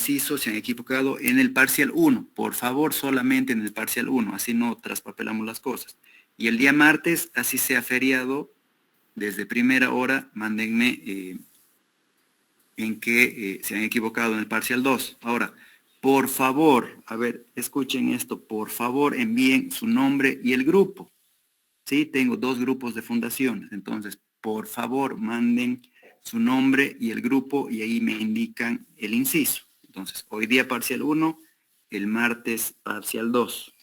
inciso se han equivocado en el parcial 1. Por favor, solamente en el parcial 1, así no traspapelamos las cosas. Y el día martes, así sea feriado, desde primera hora, mándenme en que se han equivocado en el parcial 2. Ahora, por favor, a ver, escuchen esto, por favor envíen su nombre y el grupo. Sí, tengo 2 grupos de fundaciones, entonces, por favor, manden su nombre y el grupo y ahí me indican el inciso. Entonces, hoy día parcial 1, el martes parcial 2.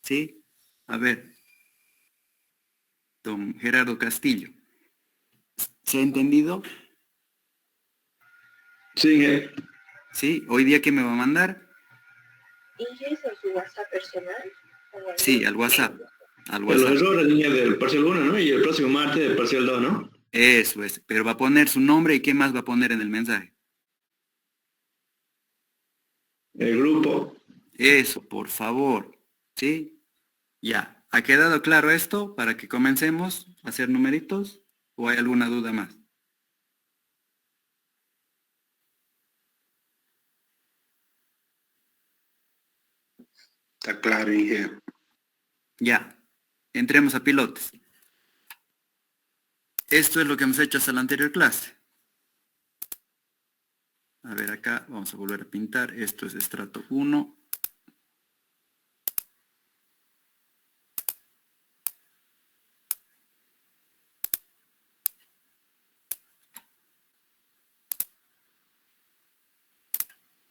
¿Sí? A ver, don Gerardo Castillo, ¿se ha entendido? Sí, ¿Sí? ¿Hoy día qué me va a mandar? ¿Ingresa a su WhatsApp personal? Sí, al WhatsApp. Al los WhatsApp. errores niña del parcial 1, ¿no? Y el próximo martes del parcial 2, ¿no? Eso es, pero va a poner su nombre y qué más va a poner en el mensaje. El grupo. Eso, por favor. ¿Sí? Ya. ¿Ha quedado claro esto para que comencemos a hacer numeritos? ¿O hay alguna duda más? Está claro, Inge. Ya. Entremos a pilotes. Esto es lo que hemos hecho hasta la anterior clase. A ver, acá vamos a volver a pintar. Esto es estrato 1.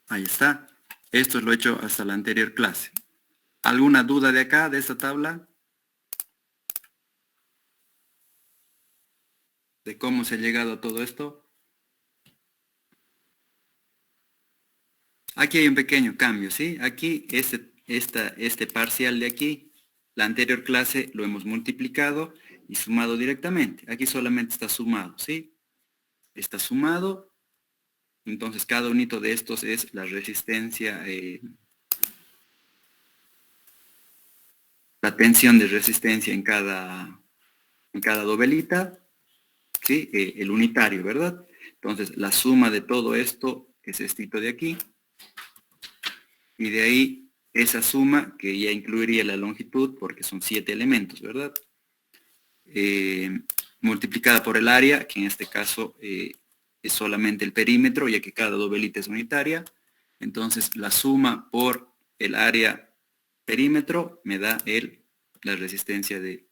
Ahí está. Esto lo he hecho hasta la anterior clase. ¿Alguna duda de acá, de esta tabla? ¿De cómo se ha llegado a todo esto? Aquí hay un pequeño cambio, ¿sí? Aquí, este parcial de aquí, la anterior clase lo hemos multiplicado y sumado directamente. Aquí solamente está sumado, ¿sí? Está sumado. Entonces, cada unito de estos es la resistencia, la tensión de resistencia en cada dovelita, ¿sí? El unitario, ¿verdad? Entonces, la suma de todo esto es esto de aquí. Y de ahí, esa suma, que ya incluiría la longitud, porque son 7 elementos, ¿verdad? Multiplicada por el área, que en este caso es solamente el perímetro, ya que cada dovelita es unitaria. Entonces, la suma por el área perímetro me da la resistencia de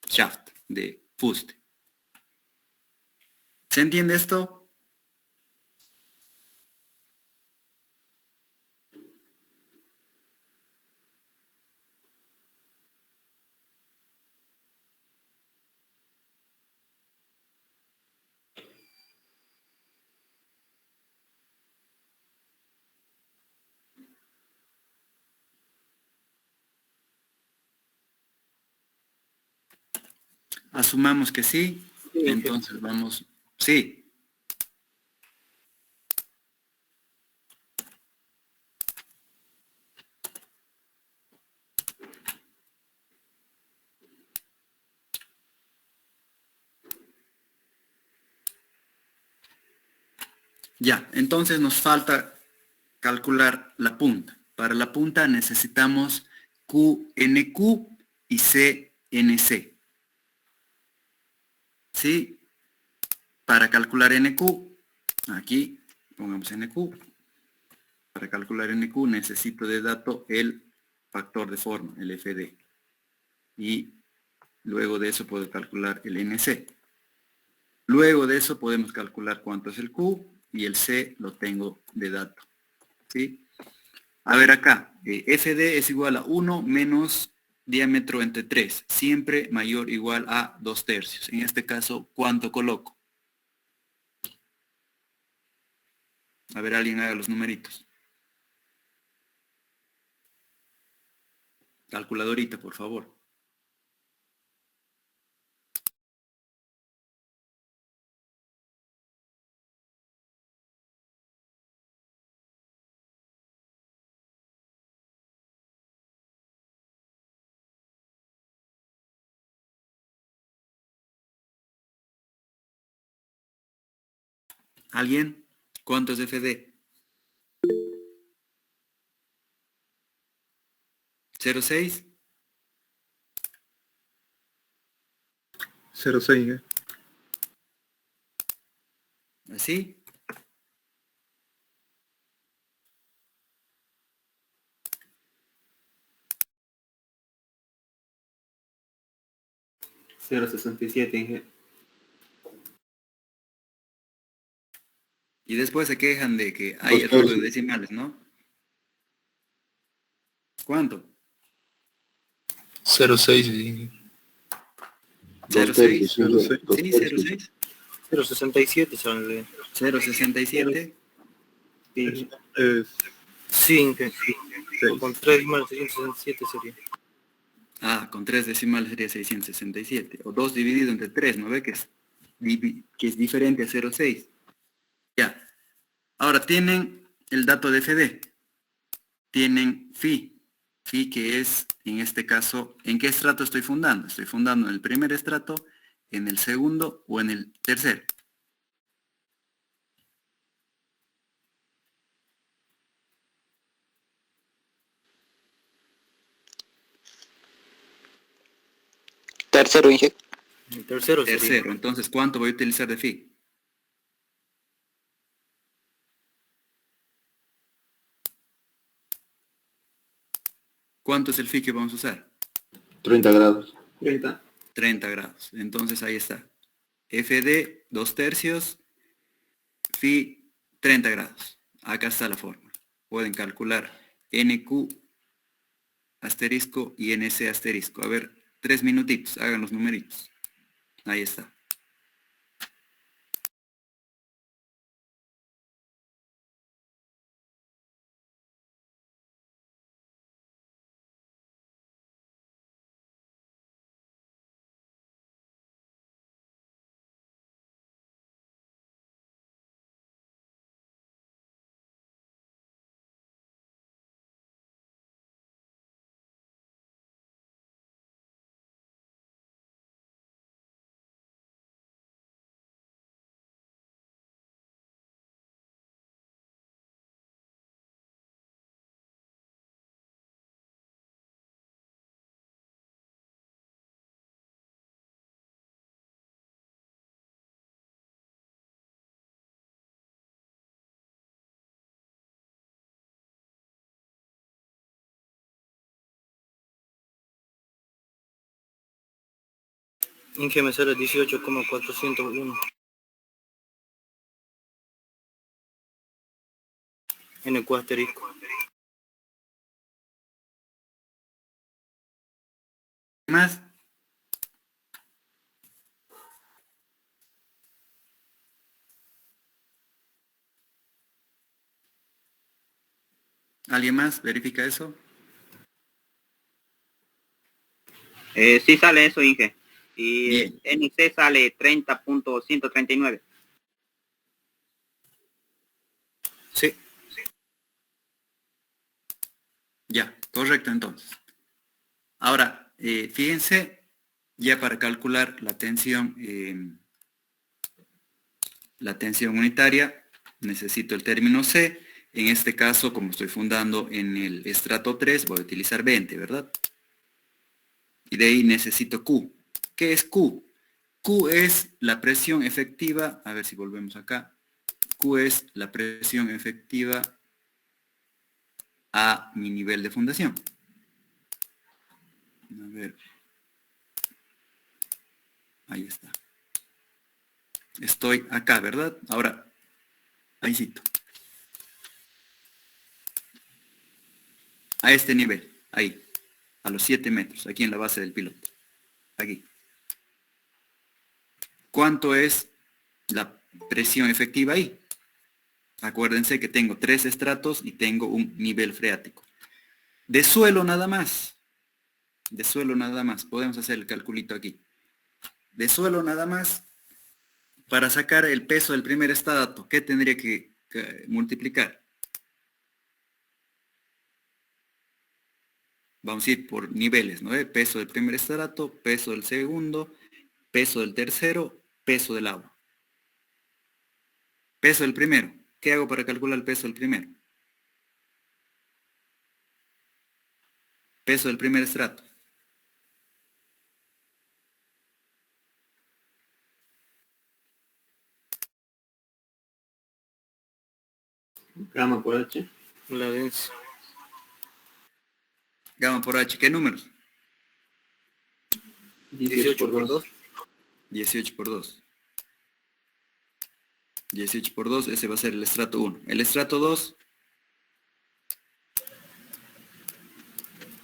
shaft, de fuste. ¿Se entiende esto? Asumamos que sí, entonces vamos, sí. Ya, entonces nos falta calcular la punta. Para la punta necesitamos QNQ y CNC. ¿Sí? Para calcular NQ, aquí pongamos NQ. Para calcular NQ necesito de dato el factor de forma, el FD. Y luego de eso puedo calcular el NC. Luego de eso podemos calcular cuánto es el Q y el C lo tengo de dato. ¿Sí? A ver acá, FD es igual a 1 menos diámetro entre 3, siempre mayor o igual a 2/3. En este caso, ¿cuánto coloco? A ver, alguien haga los numeritos. Calculadorita, por favor. ¿Alguien? ¿Cuánto es FD? 0,6. 0,6. Así. $0.67. Y después se quejan de que hay error de decimales, ¿no? ¿Cuánto? 0,6. Inge. 0,6. Sí, 0,6. 0,6. 0.67 sale. 0,67. Sí, Es sí, Inge. 6. Con 3 decimales 667 sería. Ah, con 3 decimales sería 667. O 2 dividido entre 3, ¿no ve? Que es diferente a 0,6. Ya. Ahora tienen el dato de FD. Tienen phi. Phi que es, en este caso, ¿en qué estrato estoy fundando? Estoy fundando en el primer estrato, en el segundo o en el tercero. Tercero, Inge. El tercero sería. Tercero. Entonces, ¿cuánto voy a utilizar de phi? ¿Cuánto es el phi que vamos a usar? 30 grados. 30. 30 grados. Entonces ahí está. FD 2/3, phi 30 grados. Acá está la fórmula. Pueden calcular NQ asterisco y NC asterisco. A ver, 3 minutitos, hagan los numeritos. Ahí está. Inge me sale 18,401. NQ asterisco. ¿Más? ¿Alguien más verifica eso? Sí sale eso, Inge. Y Bien. NC sale 30.139. Sí. Ya, correcto entonces. Ahora, fíjense, ya para calcular la tensión unitaria, necesito el término C. En este caso, como estoy fundando en el estrato 3, voy a utilizar 20, ¿verdad? Y de ahí necesito Q. ¿Qué es Q? Q es la presión efectiva, a ver si volvemos acá. Q es la presión efectiva a mi nivel de fundación. A ver. Ahí está. Estoy acá, ¿verdad? Ahora, ahí cito. A este nivel, ahí. A los 7 metros, aquí en la base del piloto. Aquí. ¿Cuánto es la presión efectiva ahí? Acuérdense que tengo 3 estratos y tengo un nivel freático. De suelo nada más. De suelo nada más. Podemos hacer el calculito aquí. De suelo nada más. Para sacar el peso del primer estrato, ¿qué tendría que multiplicar? Vamos a ir por niveles, ¿no? Peso del primer estrato, peso del segundo, peso del tercero, peso del agua. Peso del primero. ¿Qué hago para calcular el peso del primero? Peso del primer estrato. Gamma por H. La densidad. Gamma por H, ¿qué números? 18 por 2. 18 por 2. 18 por 2, ese va a ser el estrato 1. El estrato 2,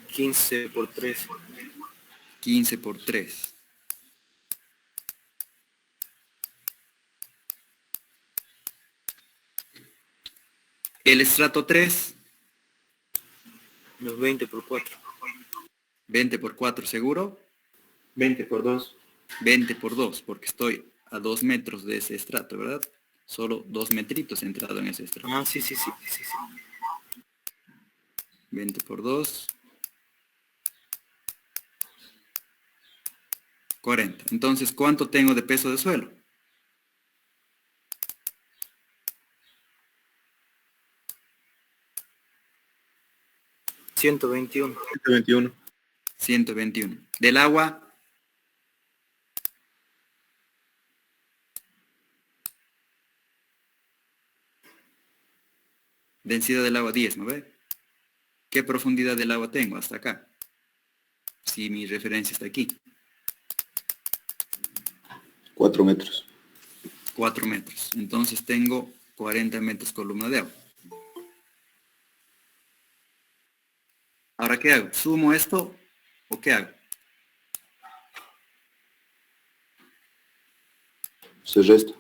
15 por 3. 15 por 3. El estrato 3, Los 20 por 4. 20 por 4, ¿seguro? 20 por 2. 20 por 2, porque estoy a 2 metros de ese estrato, ¿verdad? Solo 2 metritos he entrado en ese estrato. Ah, sí, sí, sí, sí, sí. 20 por 2. 40. Entonces, ¿cuánto tengo de peso de suelo? 121. 121. 121. Del agua, densidad del agua 10, ¿no ve? ¿Qué profundidad del agua tengo hasta acá? Si mi referencia está aquí. 4 metros. 4 metros. Entonces tengo 40 metros columna de agua. Ahora, ¿qué hago? ¿Sumo esto o qué hago? Se resta.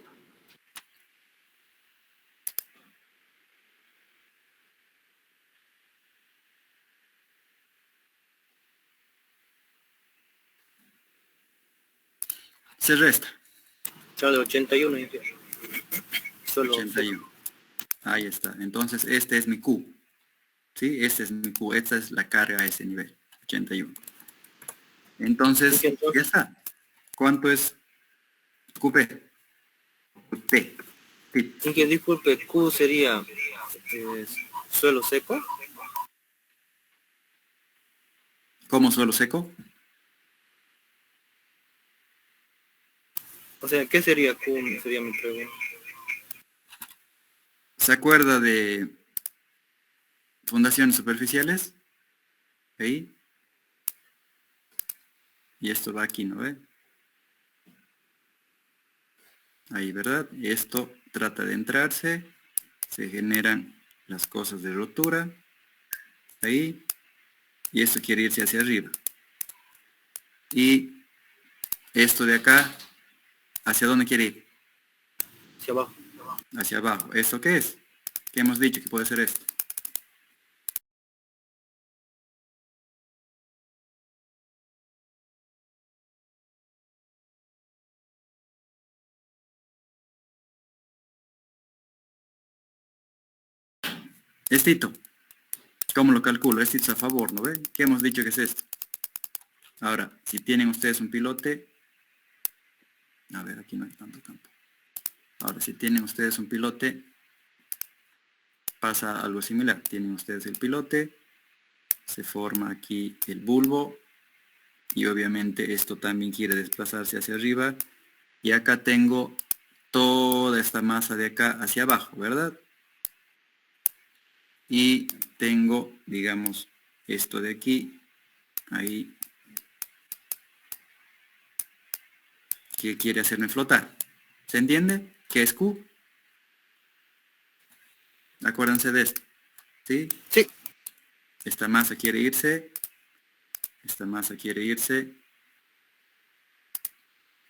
Se resta. Sale 81. Solo 81. Ahí está. Entonces, este es mi Q. ¿Sí? Este es mi Q. Esta es la carga a ese nivel. 81. Entonces, ya está. ¿Cuánto es QP? P. Sí. Y que disculpe, Q sería suelo seco. ¿Cómo suelo seco? O sea, ¿qué sería Q? Sería mi pregunta. ¿Se acuerda de fundaciones superficiales? Ahí. Y esto va aquí, ¿no ve? Ahí, ¿verdad? Y esto trata de entrarse. Se generan las cosas de rotura. Ahí. Y esto quiere irse hacia arriba. Y esto de acá, ¿hacia dónde quiere ir? Hacia abajo. Hacia abajo. ¿Esto qué es? ¿Qué hemos dicho que puede ser esto? Estito. ¿Cómo lo calculo? Estito es a favor, ¿no ve? ¿Qué hemos dicho que es esto? Ahora, si tienen ustedes un pilote, a ver, aquí no hay tanto campo. Ahora, si tienen ustedes un pilote, pasa algo similar. Tienen ustedes el pilote, se forma aquí el bulbo, y obviamente esto también quiere desplazarse hacia arriba, y acá tengo toda esta masa de acá hacia abajo, ¿verdad? Y tengo, digamos, esto de aquí, ahí, que quiere hacerme flotar. ¿Se entiende? ¿Qué es Q? Acuérdense de esto, ¿sí? Sí. Esta masa quiere irse, esta masa quiere irse,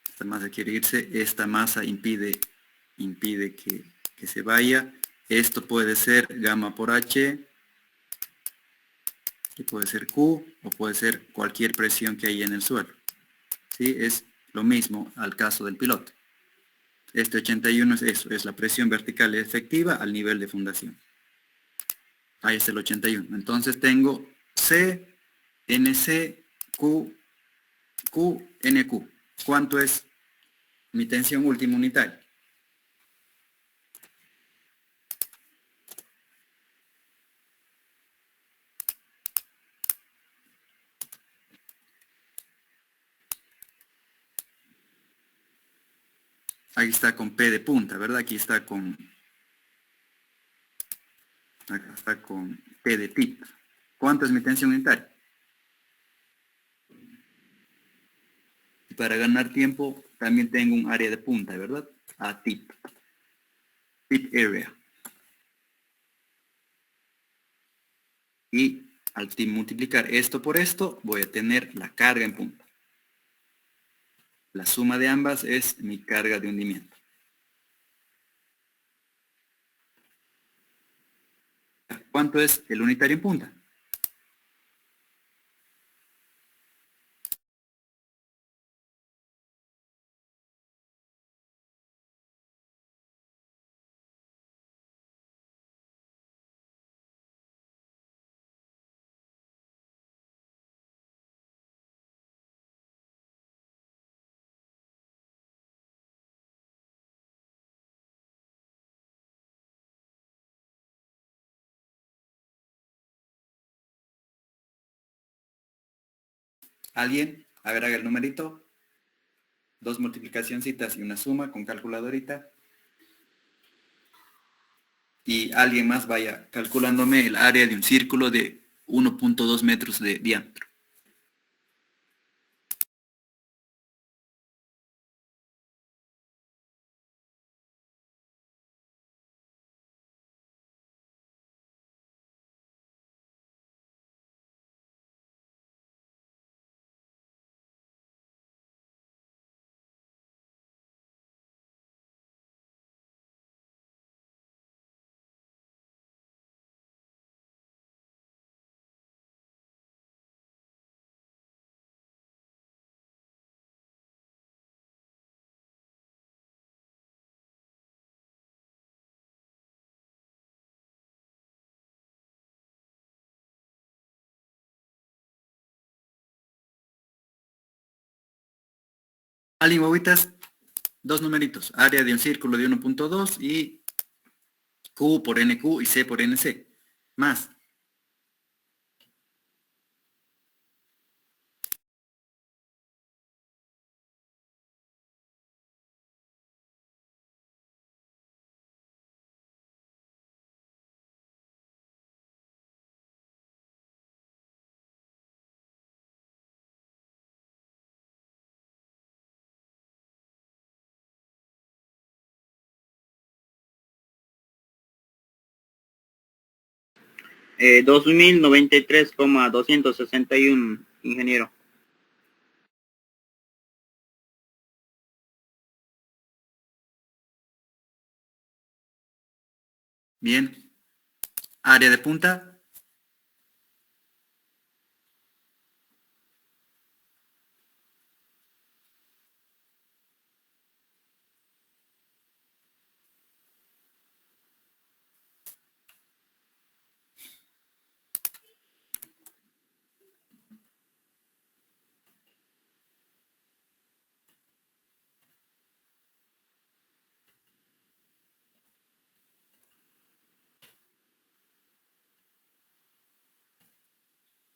esta masa quiere irse, esta masa impide que se vaya. Esto puede ser gamma por H, que puede ser Q, o puede ser cualquier presión que hay en el suelo. ¿Sí? Es lo mismo al caso del pilote. Este 81 es eso, es la presión vertical efectiva al nivel de fundación. Ahí es el 81. Entonces tengo C, NC, Q, Q, NQ. ¿Cuánto es mi tensión última unitaria? Ahí está con P de punta, ¿verdad? Aquí está con... Acá está con P de tip. ¿Cuánto es mi tensión unitaria? Y para ganar tiempo, también tengo un área de punta, ¿verdad? A tip. Tip area. Y al multiplicar esto por esto, voy a tener la carga en punta. La suma de ambas es mi carga de hundimiento. ¿Cuánto es el unitario en punta? ¿Alguien? A ver, haga el numerito. 2 multiplicacioncitas y una suma con calculadorita. Y alguien más vaya calculándome el área de un círculo de 1.2 metros de diámetro. Alguien, guaguitas, 2 numeritos. Área de un círculo de 1.2 y Q por NQ y C por NC. Más. Eh, 2093,261, ingeniero. Bien. Área de punta.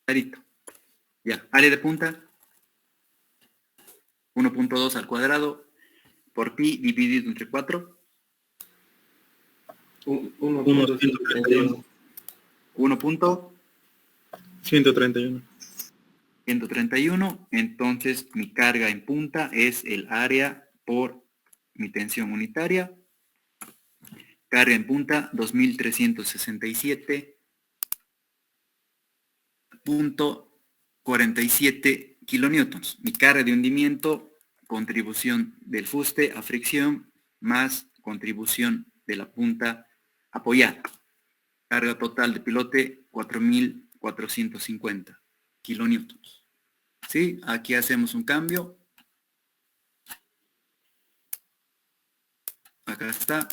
Clarito. Ya. Área de punta. 1.2 al cuadrado por pi dividido entre 4. 1.131. 1.131. 131. Entonces mi carga en punta es el área por mi tensión unitaria. Carga en punta 2367.47 kilonewtons. Mi carga de hundimiento, contribución del fuste a fricción más contribución de la punta apoyada. Carga total de pilote 4450 kilonewtons. ¿Sí? Aquí hacemos un cambio. Acá está.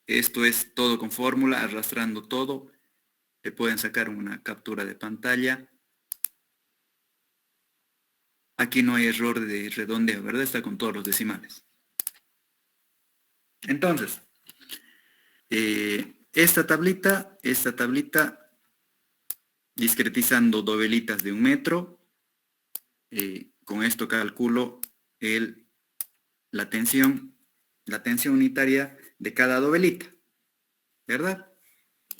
Esto es todo con fórmula, arrastrando todo. Le pueden sacar una captura de pantalla. Aquí no hay error de redondeo, ¿verdad? Está con todos los decimales. Entonces, esta tablita, discretizando dovelitas de 1 metro, con esto calculo el la tensión unitaria de cada dovelita, ¿verdad?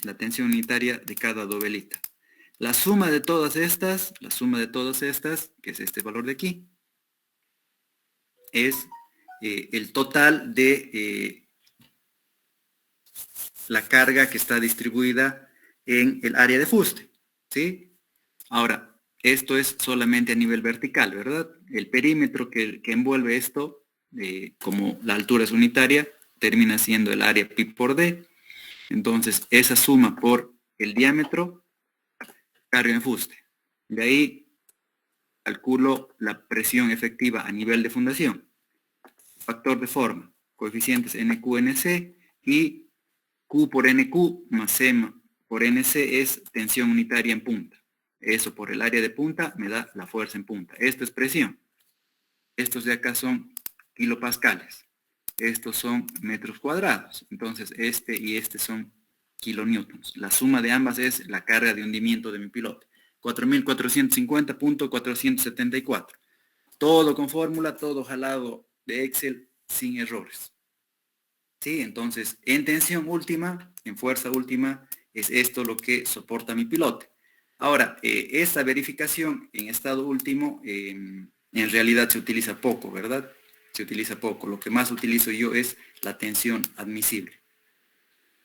La tensión unitaria de cada dovelita. La suma de todas estas, que es este valor de aquí, es el total de la carga que está distribuida en el área de fuste, ¿sí? Ahora, esto es solamente a nivel vertical, ¿verdad? El perímetro que envuelve esto, como la altura es unitaria, termina siendo el área pi por d. Entonces, esa suma por el diámetro, carga en fuste. De ahí calculo la presión efectiva a nivel de fundación. Factor de forma, coeficientes NQ, NC y Q por NQ más C por NC es tensión unitaria en punta. Eso por el área de punta me da la fuerza en punta. Esto es presión. Estos de acá son kilopascales. Estos son metros cuadrados. Entonces este y este son kilonewtons. La suma de ambas es la carga de hundimiento de mi pilote. 4.450.474. Todo con fórmula, todo jalado de Excel sin errores. ¿Sí? Entonces, en tensión última, en fuerza última, es esto lo que soporta mi pilote. Ahora, esta verificación en estado último, en realidad se utiliza poco, ¿verdad? Se utiliza poco. Lo que más utilizo yo es la tensión admisible.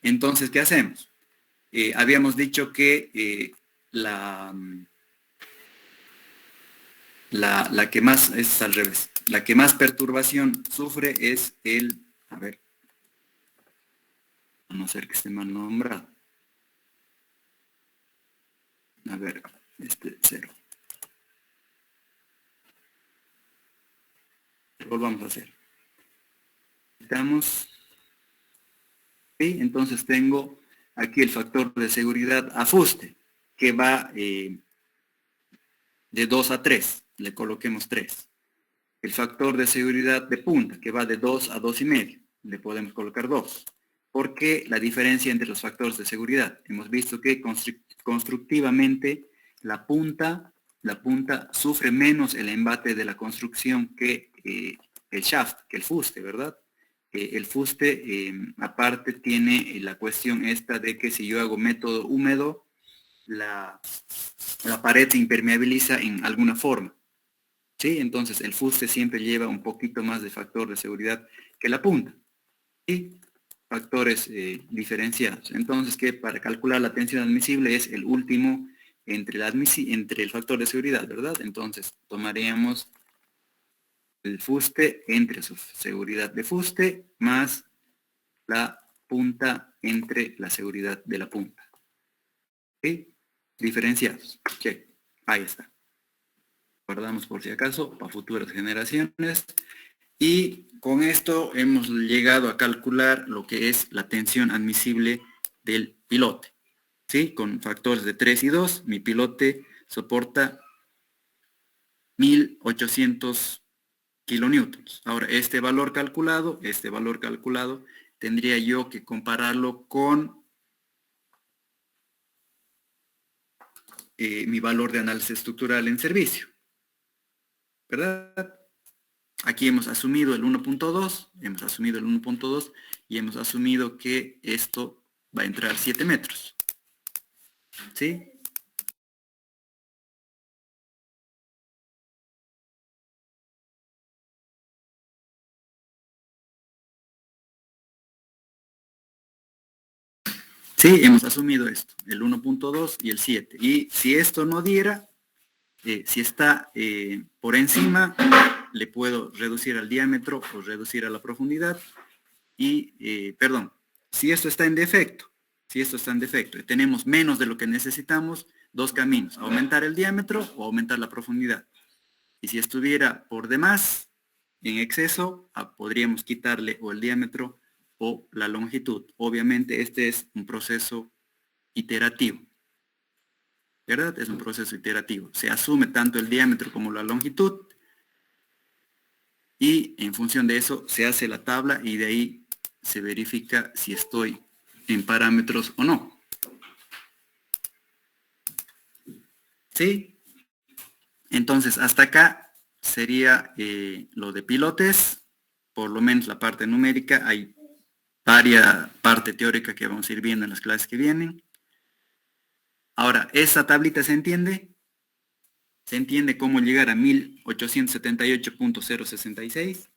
Entonces, ¿qué hacemos? Habíamos dicho que la que más, es al revés, la que más perturbación sufre es el, a ver, a no ser que esté mal nombrado. A ver, este 0. Volvamos a hacer. Estamos. ¿Sí? Entonces tengo aquí el factor de seguridad a fuste, que va de 2 a 3. Le coloquemos 3. El factor de seguridad de punta, que va de 2 a 2,5. Le podemos colocar 2. ¿Por qué la diferencia entre los factores de seguridad? Hemos visto que constructivamente la punta sufre menos el embate de la construcción que el shaft, que el fuste, ¿verdad? El fuste, aparte, tiene la cuestión esta de que si yo hago método húmedo, la pared se impermeabiliza en alguna forma. ¿Sí? Entonces el fuste siempre lleva un poquito más de factor de seguridad que la punta. ¿Sí? Factores diferenciados. Entonces, que para calcular la tensión admisible es el último entre el factor de seguridad, ¿verdad? Entonces, tomaríamos el fuste entre su seguridad de fuste más la punta entre la seguridad de la punta. ¿Sí? Diferenciados. Check. Ahí está. Guardamos por si acaso para futuras generaciones. Y con esto hemos llegado a calcular lo que es la tensión admisible del pilote. ¿Sí? Con factores de 3 y 2, mi pilote soporta 1800 kilonewtons. Ahora, este valor calculado, tendría yo que compararlo con mi valor de análisis estructural en servicio. ¿Verdad? Aquí hemos asumido el 1.2, y hemos asumido que esto va a entrar 7 metros. ¿Sí? Sí, hemos asumido esto, el 1.2 y el 7. Y si esto no diera, si está por encima, le puedo reducir al diámetro o reducir a la profundidad. Y, perdón, si esto está en defecto, y tenemos menos de lo que necesitamos, dos caminos: aumentar el diámetro o aumentar la profundidad. Y si estuviera por demás, en exceso, podríamos quitarle o el diámetro o la longitud. Obviamente este es un proceso iterativo, ¿verdad? Es un proceso iterativo. Se asume tanto el diámetro como la longitud y en función de eso se hace la tabla y de ahí se verifica si estoy en parámetros o no. ¿Sí? Entonces hasta acá sería lo de pilotes. por lo menos la parte numérica, hay varias parte teórica que vamos a ir viendo en las clases que vienen. Ahora, ¿esa tablita se entiende? Se entiende cómo llegar a 1878.066.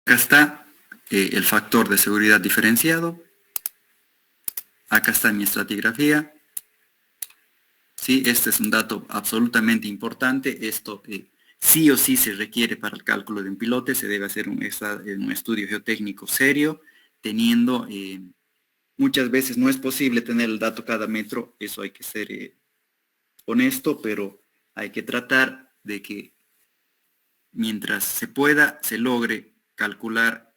Acá está el factor de seguridad diferenciado. Acá está mi estratigrafía. Sí, este es un dato absolutamente importante. Esto sí o sí se requiere para el cálculo de un pilote. Se debe hacer un estudio geotécnico serio, teniendo, muchas veces no es posible tener el dato cada metro. Eso hay que ser honesto, pero hay que tratar de que mientras se pueda, se logre calcular,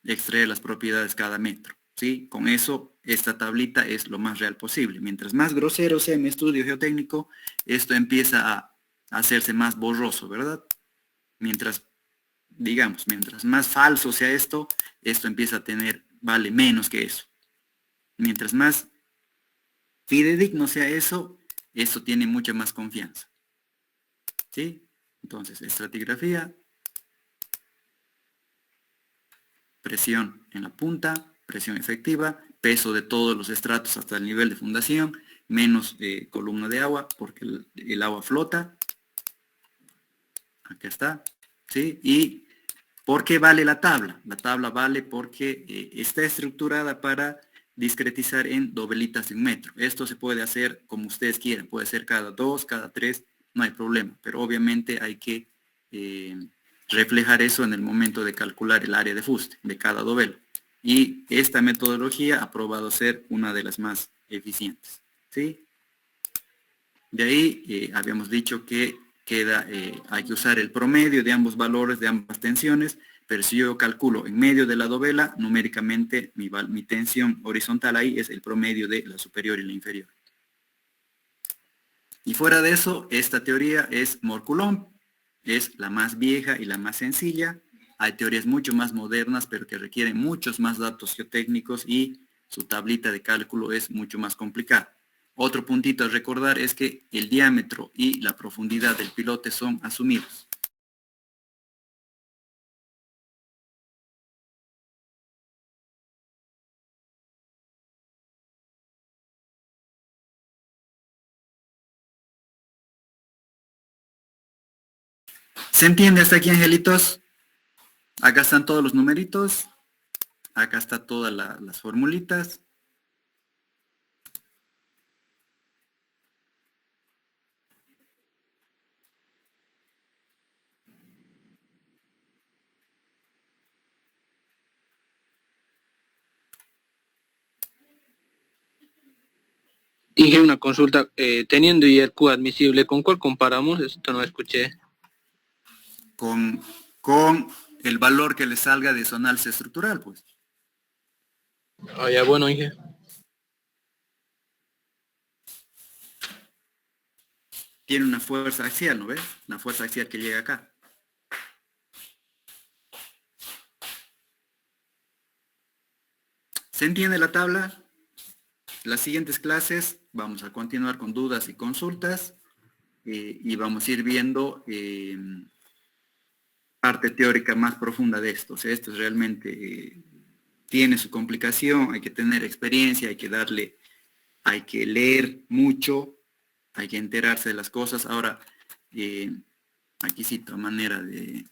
extraer las propiedades cada metro, ¿sí? Con eso, esta tablita es lo más real posible. Mientras más grosero sea mi estudio geotécnico, esto empieza a hacerse más borroso, ¿verdad? Mientras, digamos, mientras más falso sea esto, esto empieza a tener, vale menos que eso. Mientras más fidedigno sea eso, esto tiene mucha más confianza, ¿sí? Entonces, estratigrafía, presión en la punta, presión efectiva, peso de todos los estratos hasta el nivel de fundación, menos columna de agua, porque el agua flota. Acá está, ¿sí? ¿Y por qué vale la tabla? La tabla vale porque está estructurada para discretizar en dovelitas de 1 metro. Esto se puede hacer como ustedes quieran, puede ser cada 2, cada 3, no hay problema, pero obviamente hay que reflejar eso en el momento de calcular el área de fuste de cada dovela. Y esta metodología ha probado ser una de las más eficientes, ¿sí? De ahí habíamos dicho que hay que usar el promedio de ambos valores, de ambas tensiones, pero si yo calculo en medio de la dovela, numéricamente mi tensión horizontal ahí es el promedio de la superior y la inferior. Y fuera de eso, esta teoría es Mohr-Coulomb, es la más vieja y la más sencilla. Hay teorías mucho más modernas, pero que requieren muchos más datos geotécnicos y su tablita de cálculo es mucho más complicada. Otro puntito a recordar es que el diámetro y la profundidad del pilote son asumidos. ¿Se entiende hasta aquí, angelitos? Acá están todos los numeritos. Acá está todas las formulitas. Dije una consulta, teniendo IRQ admisible, ¿con cuál comparamos? Esto no escuché. Con el valor que le salga de su análisis estructural, pues. Ah, ya, bueno, Inge. Tiene una fuerza axial, ¿no ves? Una fuerza axial que llega acá. ¿Se entiende la tabla? Las siguientes clases vamos a continuar con dudas y consultas y vamos a ir viendo parte teórica más profunda de esto. O sea, esto realmente tiene su complicación, hay que tener experiencia, hay que leer mucho, hay que enterarse de las cosas. Ahora, aquí cito a manera de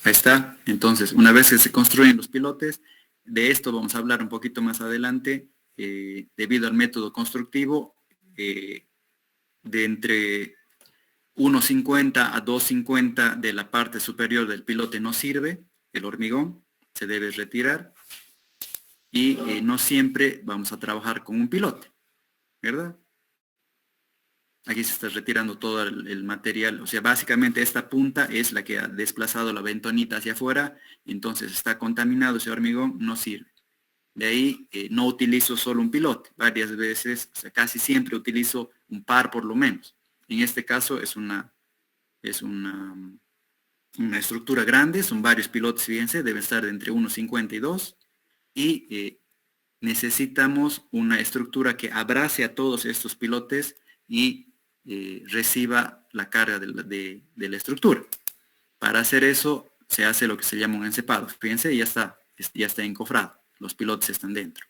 Ahí está. Entonces, una vez que se construyen los pilotes, de esto vamos a hablar un poquito más adelante, debido al método constructivo, de entre 1,50 a 2,50 de la parte superior del pilote no sirve, el hormigón se debe retirar y no siempre vamos a trabajar con un pilote, ¿verdad? Aquí se está retirando todo el material, o sea, básicamente esta punta es la que ha desplazado la ventonita hacia afuera, entonces está contaminado ese hormigón, no sirve. De ahí no utilizo solo un pilote, varias veces, o sea, casi siempre utilizo un par por lo menos. En este caso es una estructura grande, son varios pilotes, fíjense, deben estar de entre 1,50 y 2, y necesitamos una estructura que abrace a todos estos pilotes y reciba la carga de la estructura. Para hacer eso se hace lo que se llama un encepado. Fíjense, ya está encofrado, los pilotes están dentro.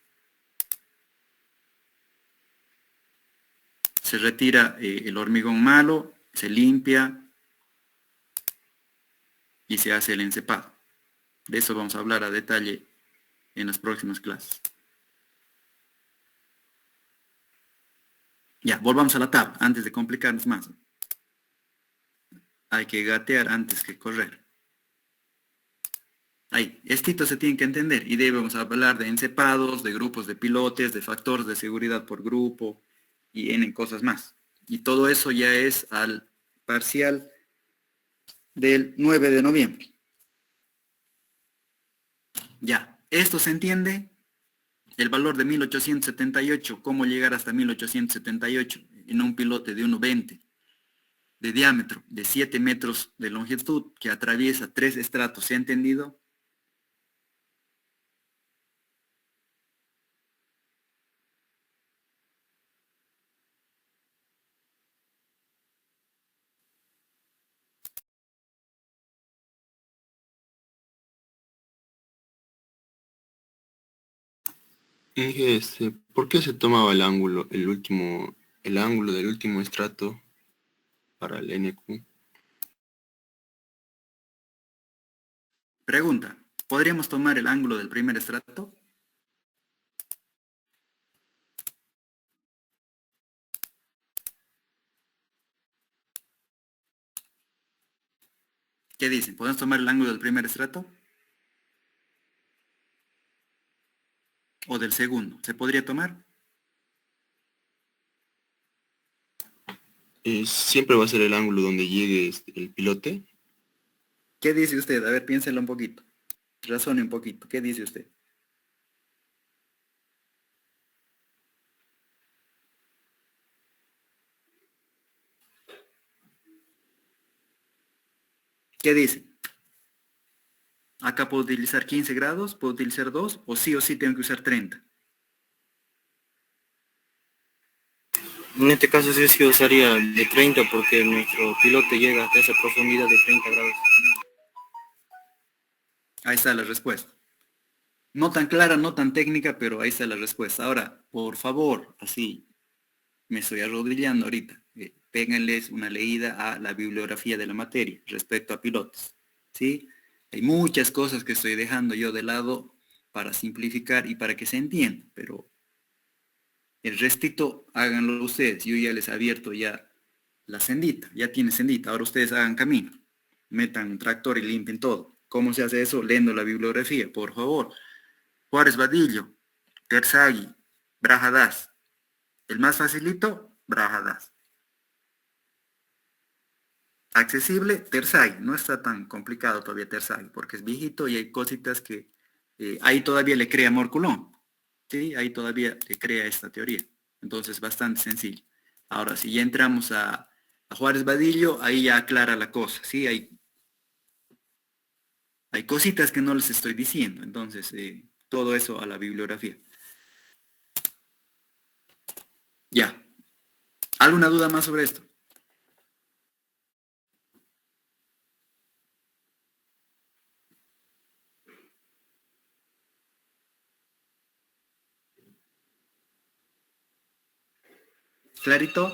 Se retira el hormigón malo, se limpia y se hace el encepado. De eso vamos a hablar a detalle en las próximas clases. Ya, volvamos a la tabla, antes de complicarnos más. Hay que gatear antes que correr. Ahí, esto se tiene que entender y debemos hablar de encepados, de grupos de pilotes, de factores de seguridad por grupo y en cosas más. Y todo eso ya es al parcial del 9 de noviembre. Ya, esto se entiende. El valor de 1878, cómo llegar hasta 1878 en un pilote de 1,20 de diámetro, de 7 metros de longitud, que atraviesa 3 estratos, ¿se ha entendido? Inge, ¿por qué se tomaba el ángulo, el ángulo del último estrato para el NQ? Pregunta, ¿podríamos tomar el ángulo del primer estrato? ¿Qué dicen? ¿Podemos tomar el ángulo del primer estrato? ¿O del segundo? ¿Se podría tomar? Siempre va a ser el ángulo donde llegue el pilote. ¿Qué dice usted? A ver, piénselo un poquito. Razone un poquito. ¿Qué dice usted? ¿Qué dice? Acá puedo utilizar 15 grados, puedo utilizar 2, o sí tengo que usar 30. En este caso sí usaría el de 30 porque nuestro pilote llega hasta esa profundidad de 30 grados. Ahí está la respuesta. No tan clara, no tan técnica, pero ahí está la respuesta. Ahora, por favor, así, me estoy arrodillando ahorita. Péganles una leída a la bibliografía de la materia respecto a pilotes. ¿Sí? Hay muchas cosas que estoy dejando yo de lado para simplificar y para que se entienda, pero el restito háganlo ustedes. Yo ya les he abierto ya la sendita, ya tiene sendita. Ahora ustedes hagan camino. Metan un tractor y limpien todo. ¿Cómo se hace eso? Leyendo la bibliografía, por favor. Juárez Vadillo, Terzaghi, Brajadas. El más facilito, Brajadas. Accesible, Terzaghi. No está tan complicado todavía Terzaghi, porque es viejito y hay cositas que ahí todavía le crea Morculón. ¿Sí? Ahí todavía le crea esta teoría. Entonces, bastante sencillo. Ahora, si ya entramos a Juárez Vadillo, ahí ya aclara la cosa. ¿Sí? Hay cositas que no les estoy diciendo. Entonces, todo eso a la bibliografía. Ya. ¿Alguna duda más sobre esto? ¿Clarito?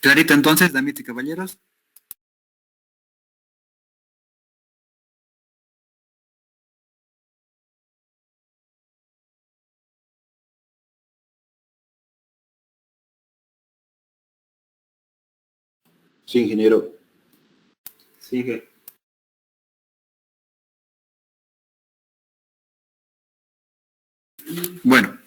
Clarito entonces, damas y caballeros. Sí, ingeniero. Sí, Inge. Bueno.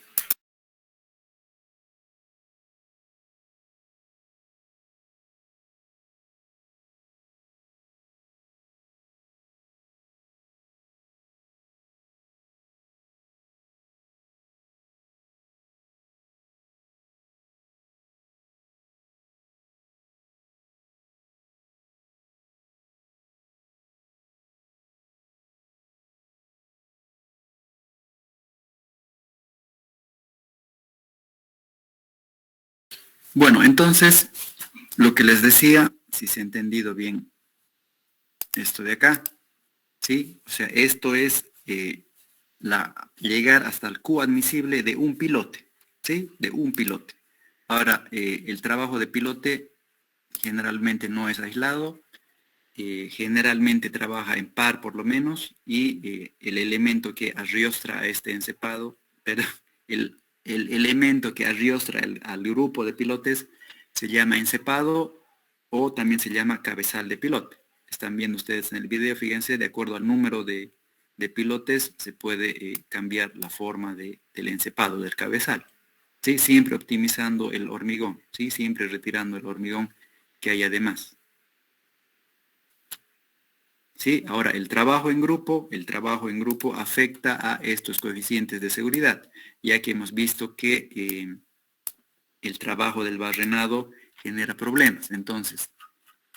Bueno, entonces, lo que les decía, si se ha entendido bien esto de acá, ¿sí? O sea, esto es llegar hasta el Q admisible de un pilote, ¿sí? De un pilote. Ahora, el trabajo de pilote generalmente no es aislado, generalmente trabaja en par por lo menos, y el elemento que arrostra a este encepado, pero el elemento que arrostra al grupo de pilotes se llama encepado o también se llama cabezal de pilote. Están viendo ustedes en el video, fíjense, de acuerdo al número de pilotes se puede cambiar la forma del encepado, del cabezal. ¿Sí? Siempre optimizando el hormigón, ¿sí? Siempre retirando el hormigón que hay además. ¿Sí? Ahora, el trabajo en grupo afecta a estos coeficientes de seguridad, ya que hemos visto que el trabajo del barrenado genera problemas. Entonces,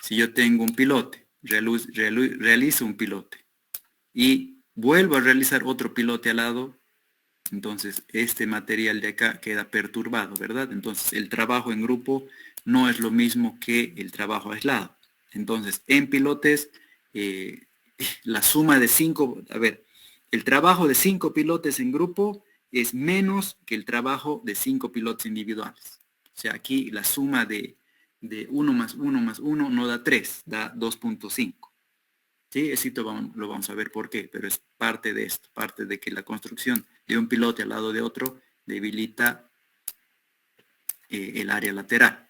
si yo tengo un pilote, realizo un pilote y vuelvo a realizar otro pilote al lado, entonces este material de acá queda perturbado, ¿verdad? Entonces, el trabajo en grupo no es lo mismo que el trabajo aislado. Entonces, en pilotes, la suma de 5, el trabajo de 5 pilotes en grupo es menos que el trabajo de 5 pilotes individuales. O sea, aquí la suma de 1 más 1 más 1 no da 3, da 2.5. ¿Sí? Esto lo vamos a ver por qué, pero es parte de esto, parte de que la construcción de un pilote al lado de otro debilita el área lateral,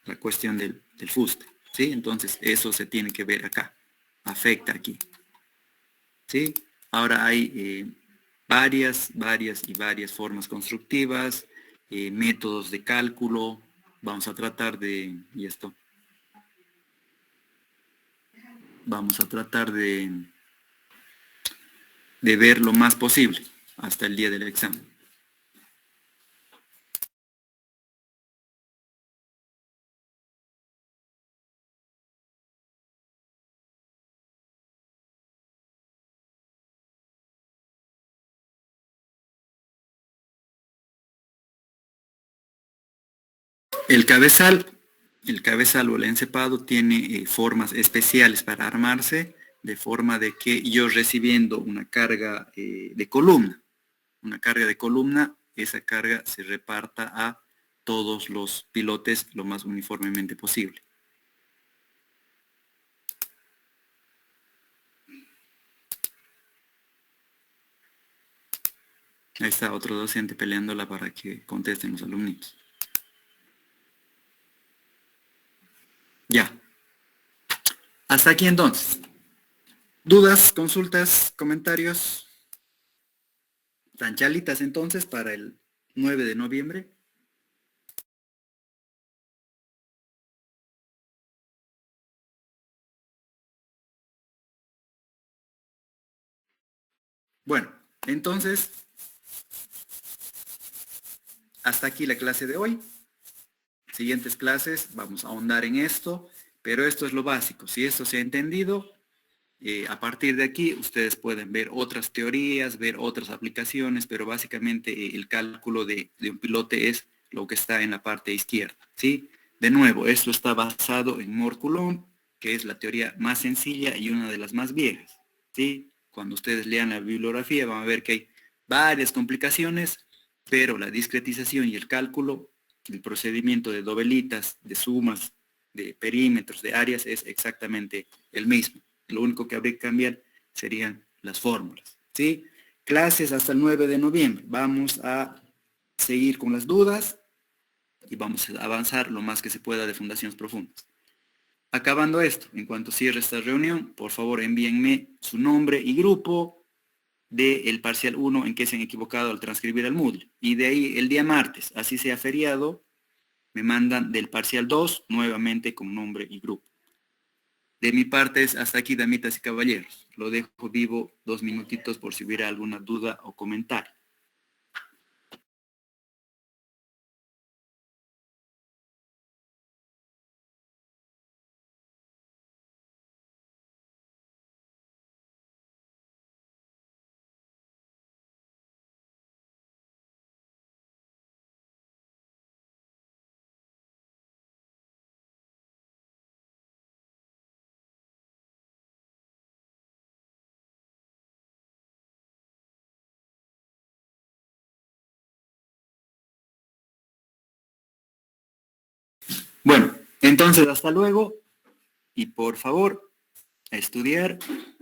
la cuestión del fuste. ¿Sí? Entonces eso se tiene que ver acá, afecta aquí. ¿Sí? Ahora hay varias formas constructivas, métodos de cálculo. Vamos a tratar de, vamos a tratar de ver lo más posible hasta el día del examen. El cabezal o el encepado tiene formas especiales para armarse, de forma de que yo recibiendo una carga de columna, esa carga se reparta a todos los pilotes lo más uniformemente posible. Ahí está otro docente peleándola para que contesten los alumnitos. Ya. Hasta aquí entonces. ¿Dudas, consultas, comentarios? ¿Tan chalitas entonces para el 9 de noviembre? Bueno, entonces, hasta aquí la clase de hoy. siguientes clases vamos a ahondar en esto, pero esto es lo básico. Si esto se ha entendido, a partir de aquí ustedes pueden ver otras teorías, ver otras aplicaciones, pero básicamente el cálculo de un pilote es lo que está en la parte izquierda, ¿sí? De nuevo, esto está basado en Moore-Coulomb, que es la teoría más sencilla y una de las más viejas, ¿sí? Cuando ustedes lean la bibliografía van a ver que hay varias complicaciones, pero la discretización y el cálculo, el procedimiento de dovelitas, de sumas, de perímetros, de áreas, es exactamente el mismo. Lo único que habría que cambiar serían las fórmulas, ¿sí? Clases hasta el 9 de noviembre. Vamos a seguir con las dudas y vamos a avanzar lo más que se pueda de fundaciones profundas. Acabando esto, en cuanto cierre esta reunión, por favor envíenme su nombre y grupo del parcial 1 en que se han equivocado al transcribir el Moodle. Y de ahí el día martes, así sea feriado, me mandan del parcial 2 nuevamente con nombre y grupo. De mi parte es hasta aquí, damitas y caballeros. Lo dejo vivo 2 minutitos por si hubiera alguna duda o comentario. Bueno, entonces hasta luego y por favor a estudiar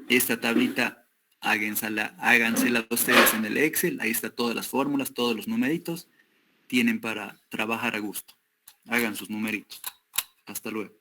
esta tablita, hágansela ustedes en el Excel, ahí está todas las fórmulas, todos los numeritos, tienen para trabajar a gusto. Hagan sus numeritos. Hasta luego.